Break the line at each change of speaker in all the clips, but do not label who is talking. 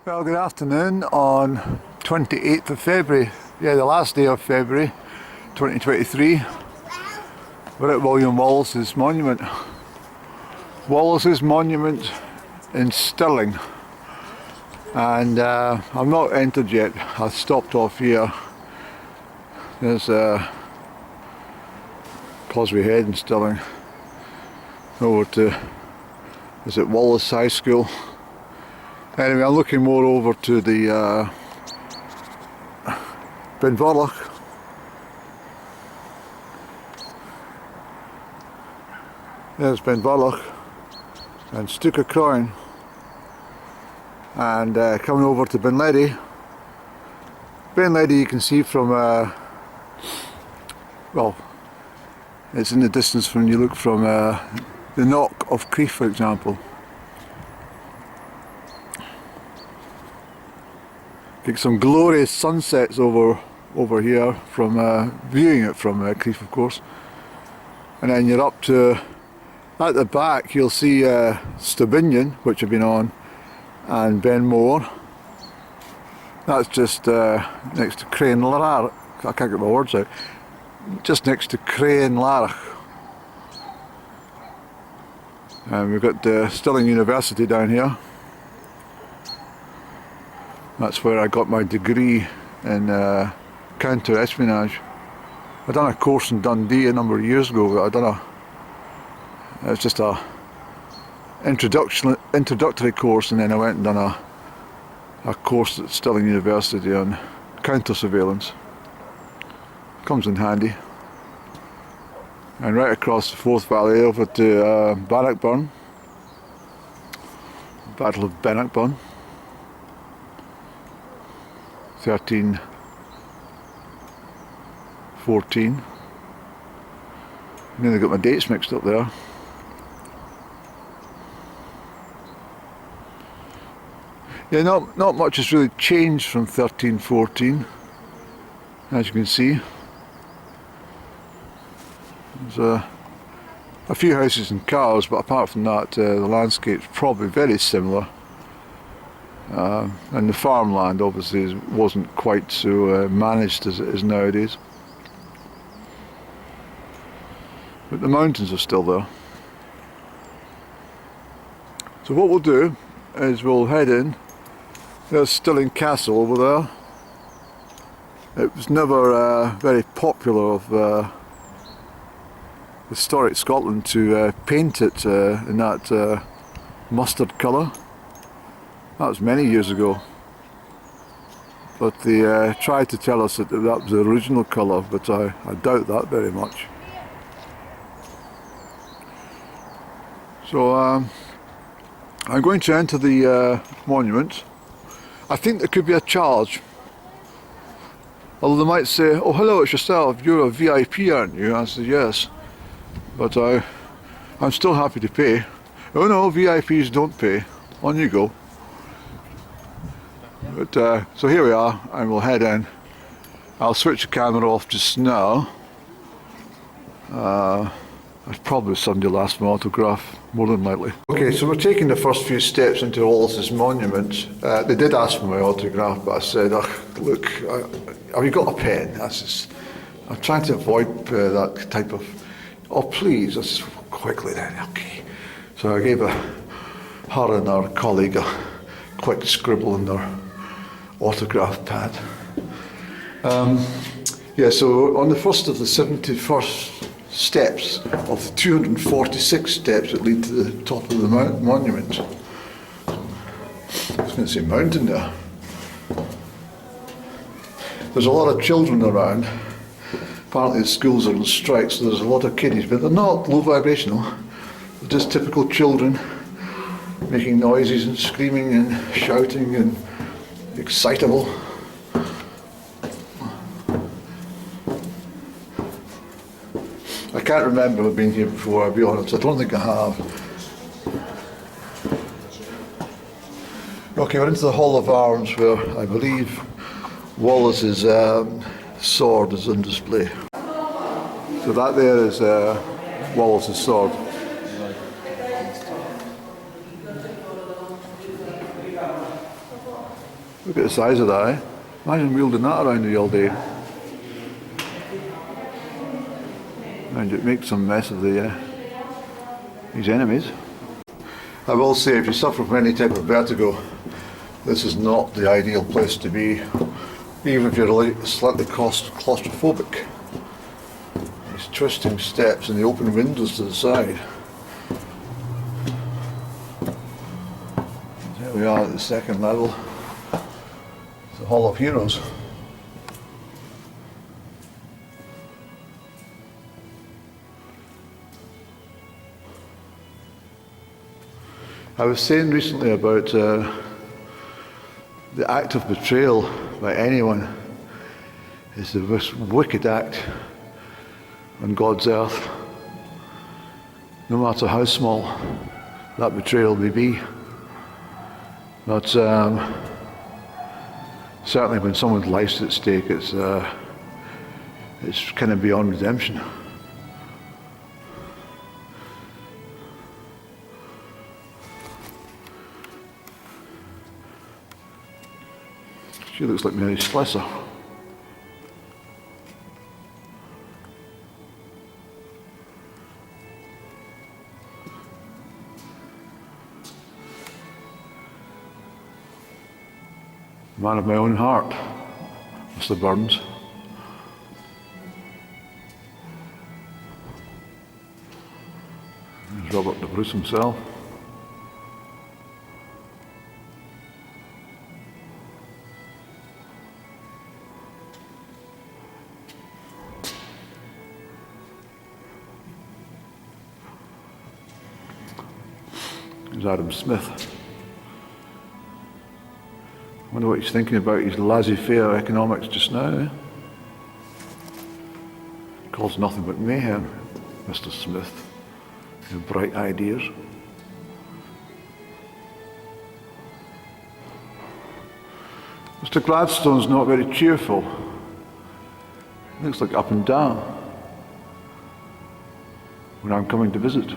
Well, good afternoon on 28th of February, the last day of February 2023. We're at William Wallace's monument. Wallace's monument in Stirling. And I'm not entered yet. I stopped off here. There's Causeway Head in Stirling. Over to, is it Wallace High School? Anyway, I'm looking more over to the Benvorlich. There's Benvorlich and Stuka Croin, and coming over to Benledi. Benledi you can see from, well, it's in the distance when you look from the knock of Crieff, for example. Get some glorious sunsets over here from viewing it from Crieff, of course. And then you're up to, at the back you'll see Stirling, which I've been on, and Benmore. That's just next to Crieff. I can't get my words out. Just next to Crieff. And we've got Stirling University down here. That's where I got my degree in counter-espionage. I done a course in Dundee a number of years ago, but it was just a introductory course, and then I went and done a course at Stirling University on counter-surveillance. Comes in handy. And right across the Forth Valley over to Bannockburn. Battle of Bannockburn. 1314. Nearly got my dates mixed up there. Yeah, not much has really changed from 1314, as you can see. There's a few houses and cars, but apart from that, the landscape's probably very similar. And the farmland obviously wasn't quite so managed as it is nowadays. But the mountains are still there. So what we'll do is we'll head in. There's Stirling Castle over there. It was never very popular of historic Scotland to paint it in that mustard colour. That was many years ago, but they tried to tell us that that was the original colour, but I doubt that very much. So I'm going to enter the monument. I think there could be a charge, although they might say, "Oh, hello, it's yourself, you're a VIP, aren't you?" I said yes, but I'm still happy to pay. Oh no, VIPs don't pay. On you go. But so here we are, and we'll head in. I'll switch the camera off just now. There's probably somebody will ask for my autograph, more than likely. Okay, so we're taking the first few steps into Wallace's monument. They did ask for my autograph, but I said, look, have you got a pen? I'm trying to avoid that type of, oh please, I said, quickly then, okay. So I gave her and our colleague a quick scribble in their autograph pad. Yeah, so on the first of the 71st steps of the 246 steps that lead to the top of the monument. I was going to say mountain there. There's a lot of children around. Apparently the schools are on strike, so there's a lot of kiddies, but they're not low vibrational. They're just typical children making noises and screaming and shouting and excitable. I can't remember I've been here before, I'll be honest. I don't think I have. Okay, we're into the Hall of Arms, where I believe Wallace's sword is on display. So that there is Wallace's sword. at the size of that, eh? Imagine wielding that around you all day. And it makes some mess of his enemies. I will say, if you suffer from any type of vertigo, this is not the ideal place to be, even if you're slightly claustrophobic. These twisting steps and the open windows to the side. There we are at the second level. It's the Hall of Heroes. I was saying recently about the act of betrayal by anyone is the most wicked act on God's earth, no matter how small that betrayal may be. But certainly when someone's life's at stake, it's kind of beyond redemption. She looks like Mary Slessor. Man of my own heart, Mr. Burns. There's Robert the Bruce himself. There's Adam Smith. I wonder what he's thinking about his laissez-faire economics just now. Eh? Calls nothing but mayhem, Mr. Smith. Your bright ideas. Mr. Gladstone's not very cheerful. Looks like up and down when I'm coming to visit.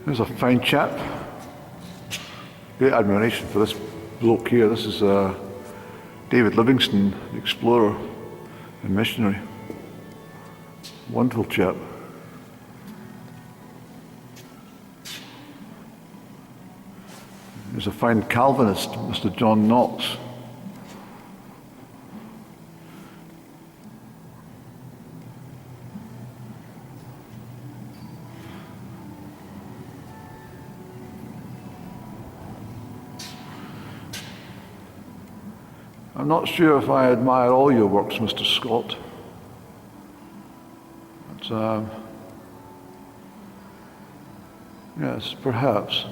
There's a fine chap. Great admiration for this bloke here. This is David Livingstone, the explorer and missionary. Wonderful chap. There's a fine Calvinist, Mr. John Knox. I'm not sure if I admire all your works, Mr. Scott. But, yes, perhaps.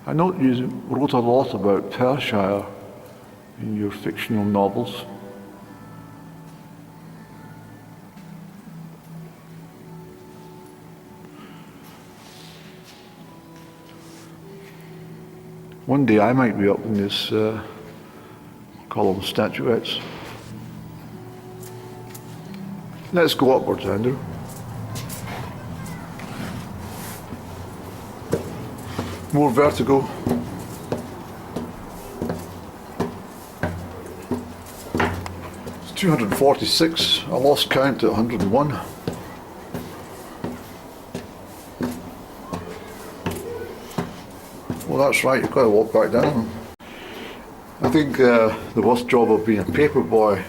I note you wrote a lot about Perthshire in your fictional novels. One day I might be up in this column of statuettes. Let's go upwards, Andrew. More vertigo. It's 246. I lost count at 101. Well, that's right, you've got to walk back down. I think the worst job of being a paper boy,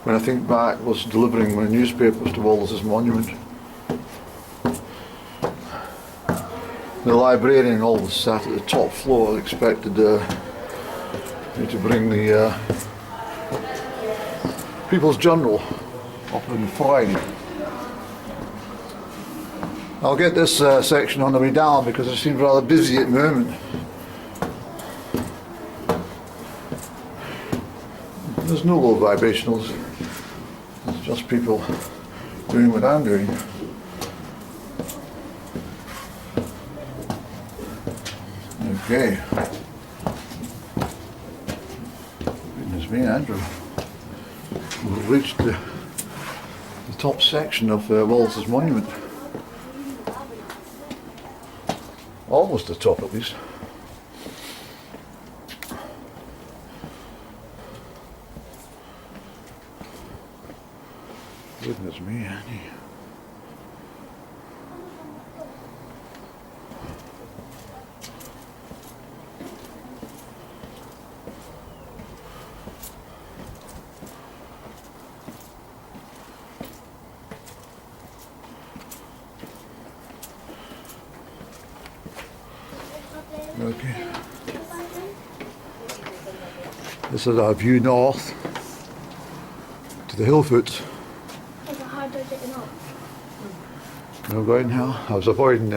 when I think back, was delivering my newspapers to Wallace's Monument. The librarian always sat at the top floor. I expected me to bring the People's Journal up in the foyer. I'll get this section on the way down because it seems rather busy at the moment. There's no low vibrationals. It's just people doing what I'm doing. Okay. Goodness me, Andrew. We've reached the top section of Wallace's Monument. Almost the top at least. Goodness me, Annie. Okay. This is our view north to the hill foot. No going now. I was avoiding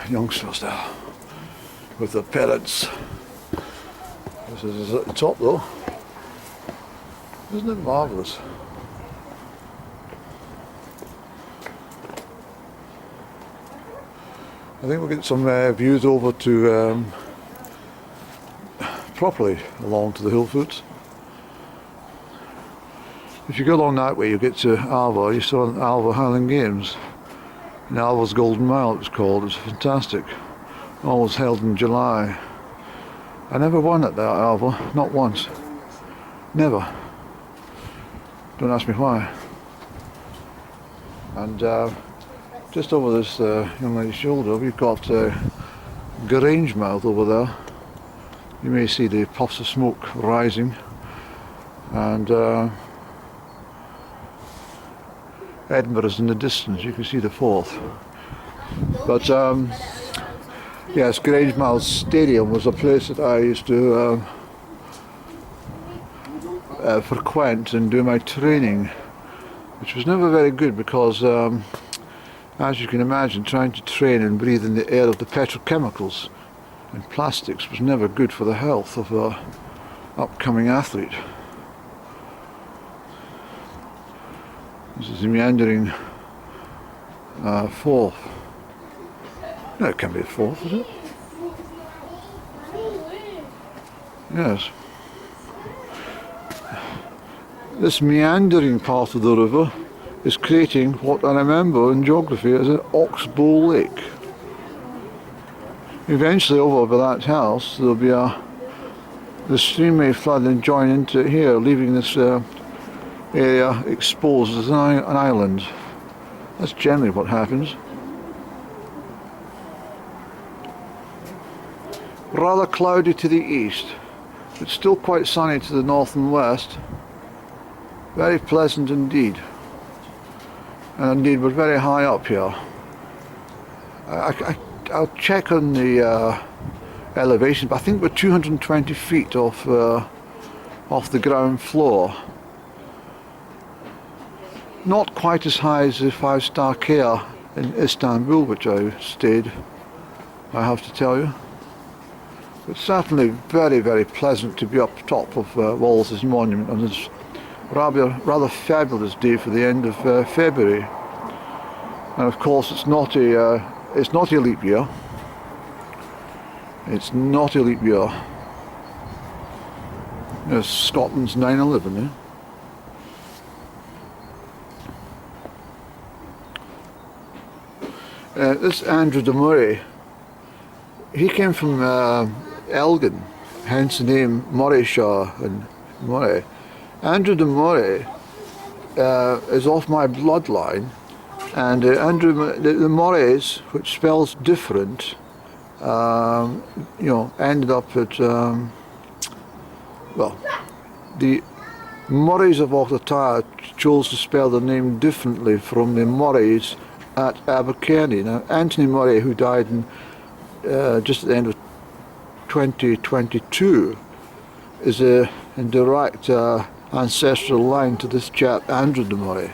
youngsters there with their parents. This is at the top though. Isn't it marvellous? I think we'll get some views over to properly along to the hill foot. If you go along that way, you get to Alva. You saw Alva Highland Games. And Alva's Golden Mile, it was called. It was fantastic. Always held in July. I never won at that Alva, not once. Never. Don't ask me why. And just over this young lady's shoulder, we've got Grangemouth over there. You may see the puffs of smoke rising. And Edinburgh's in the distance, you can see the Forth. But yes, Grangemouth Stadium was a place that I used to frequent and do my training, which was never very good because, as you can imagine, trying to train and breathe in the air of the petrochemicals and plastics was never good for the health of an upcoming athlete. This is the meandering Forth. No, it can't be a Forth, is it? Yes. This meandering part of the river is creating what I remember in geography as an oxbow lake. Eventually over by that house there'll be the stream may flood and join into here, leaving this area exposed as an island. That's generally what happens. Rather cloudy to the east, but still quite sunny to the north and west. Very pleasant indeed. And indeed we're very high up here. I'll check on the elevation, but I think we're 220 feet off the ground floor. Not quite as high as the 5-star care in Istanbul, which I stayed, I have to tell you. But certainly very, very pleasant to be up top of Wallace's Monument on this rather fabulous day for the end of February. And of course it's not a leap year. It's not a leap year. It's Scotland's 9/11, eh? This Andrew de Murray, he came from Elgin, hence the name Murrayshaw and Murray. Andrew de Murray is off my bloodline, and the Murrays, which spells different, ended up at well, the Murrays of Octata chose to spell the name differently from the Murrays at Abercairnie. Now, Anthony Murray, who died in, just at the end of 2022, is in direct ancestral line to this chap, Andrew de Murray.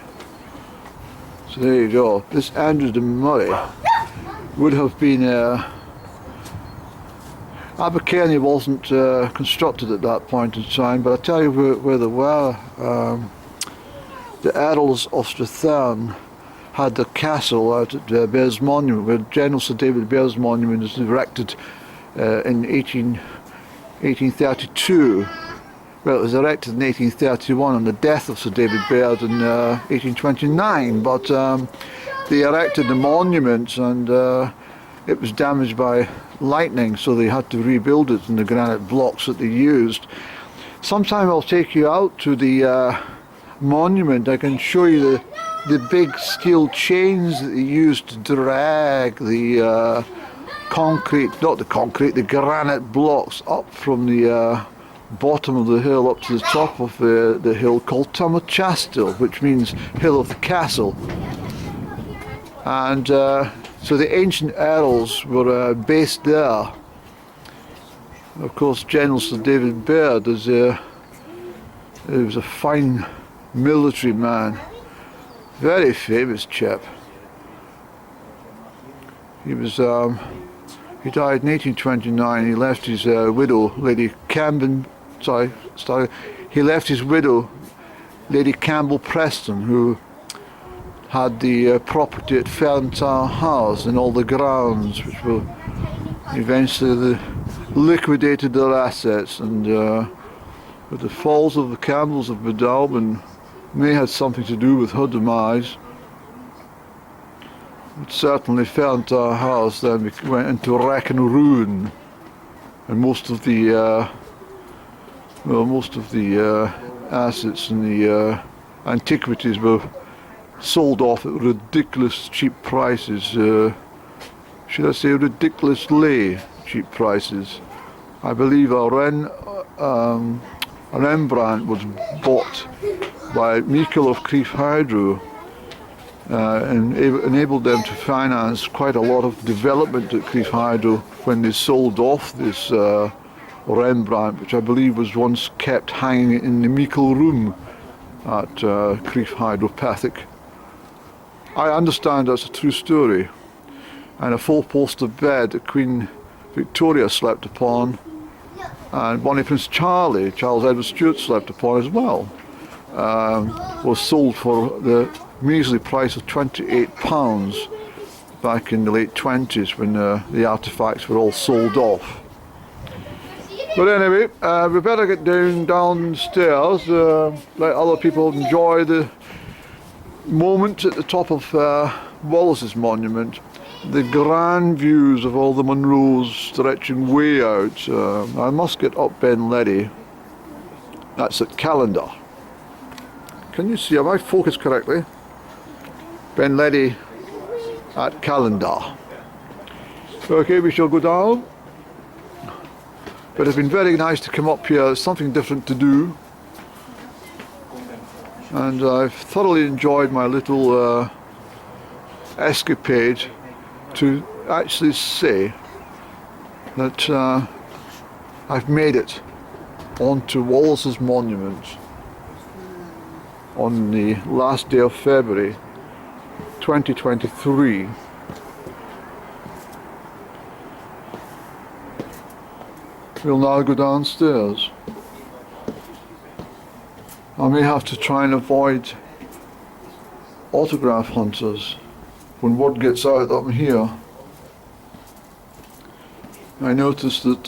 So there you go. This Andrew de Murray would have been... Abercairnie wasn't constructed at that point in time, but I tell you where they were. The Earls of Strathern had their castle out at Bears Monument, where General Sir David Bears Monument was erected in 1832. Well, it was erected in 1831 on the death of Sir David Bears in 1829, but they erected the monument, and it was damaged by lightning, so they had to rebuild it in the granite blocks that they used. Sometime I'll take you out to the monument. I can show you the big steel chains that they used to drag the the granite blocks up from the bottom of the hill up to the top of the hill called Tamachastil, which means hill of the castle. And so the ancient earls were based there. Of course, General Sir David Baird he was a fine military man, very famous chap. He was he died in 1829. He left his widow, Lady Camden. He left his widow, Lady Campbell Preston, who had the property at Ferntower House and all the grounds, which were eventually liquidated their assets, and with the falls of the Campbells of Bedalbin may have something to do with her demise. But certainly Ferntower House then went into wreck and ruin, and most of the assets and the antiquities were sold off at ridiculous cheap prices. Should I say ridiculously cheap prices? I believe a Rembrandt was bought by Michael of Crieff and enabled them to finance quite a lot of development at Crieff when they sold off this Rembrandt, which I believe was once kept hanging in the Michael room at Crieff Hydropathic. I understand that's a true story, and a four-poster bed that Queen Victoria slept upon, and Bonnie Prince Charles Edward Stuart slept upon as well, was sold for the measly price of £28 back in the late 20s when the artefacts were all sold off. But anyway, we better get downstairs, let other people enjoy the moment at the top of Wallace's monument. The grand views of all the Munros stretching way out. I must get up Ben Ledi. That's at Calendar. Can you see, am I focused correctly? Ben Ledi at Calendar. Okay, we shall go down. But it's been very nice to come up here. There's something different to do. And I've thoroughly enjoyed my little escapade to actually say that I've made it onto Wallace's monument on the last day of February 2023. We'll now go downstairs. I may have to try and avoid autograph hunters when word gets out that I'm here. I noticed that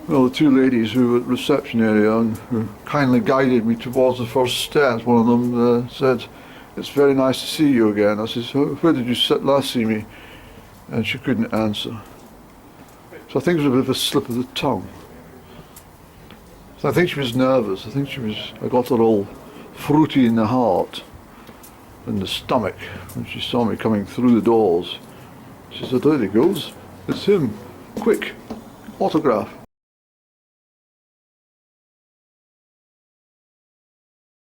the two ladies who were at the reception area and who kindly guided me towards the first steps, one of them said, "It's very nice to see you again." I said, "Where did you last see me?" And she couldn't answer. So I think it was a bit of a slip of the tongue. So I think she was nervous. I got her all fruity in the heart and the stomach when she saw me coming through the doors. She said, "There he goes. It's him. Quick, autograph."